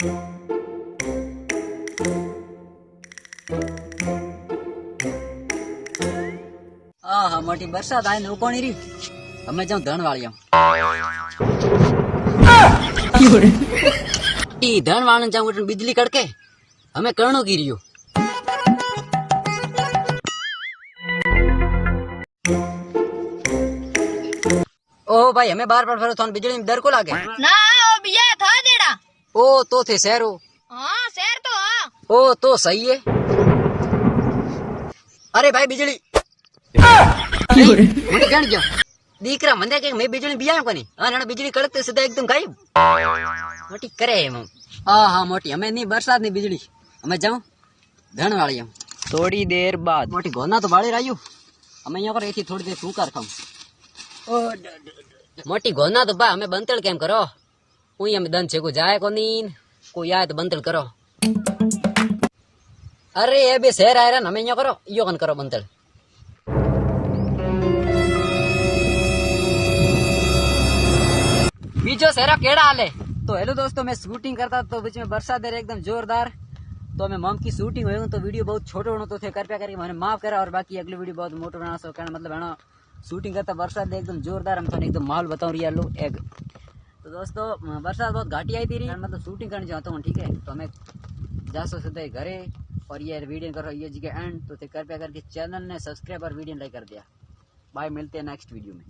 હા મોટી વરસાદ આવીને ઉકોણી રહી. અમે જાઉં ધન વાળી ધન વાળને જાઉં બીજલી કડકે અમે કરણું ગીર્યું. ओ भाई हमें बार बार फरो थोन बिजली में डर को लागे ना ओ बिया था देड़ा ओ तो थे शहरो हाँ शहर तो हाँ ओ तो सही है. अरे भाई बिजली मुझे जान गया दीकरा मंदे के मैं बिजली बिया कोनी अन बिजली कड़कते सीधा एकदम गायब मोटी करे हम. हाँ हाँ मोटी हमें नहीं बरसात नहीं बिजली हमें जाऊं धन वाली हम. थोड़ी देर बाद मोटी गोना तो बाड़ी रायू हमें यहाँ पर ऐसी थोड़ी देर फूकार खाऊं. मोटी गोना तो बा हमें बंतल केम करो कोई हमें दन छे को जाए को नीन कोई आए तो बंतल करो. अरे ये भी शहर आए हमें यहाँ करो यो कन करो बंतल. बीजो शहरा केड़ा हाले. तो हेलो दोस्तों मैं शूटिंग करता तो बीच में बरसात दे रही एकदम जोरदार. तो मैं मम की शूटिंग हुई तो वीडियो बहुत छोटो बनो तो थे कृपया करके मैंने माफ करा और बाकी अगली वीडियो बहुत मोटो बना सो कारण मतलब है ना शूटिंग करता बरसात दे एकदम जोरदार हम तो एकदम माहौल बताऊं रियल लो एक. तो दोस्तों बरसात बहुत घाटी आई थी रही मतलब शूटिंग करने जाता हूँ ठीक है. तो हमें जा सो सीधे घरे और ये वीडियो करो ये जगह एंड तो कृपया करके चैनल ने सब्सक्राइब और वीडियो लाइक कर दिया. बाय मिलते हैं नेक्स्ट वीडियो में.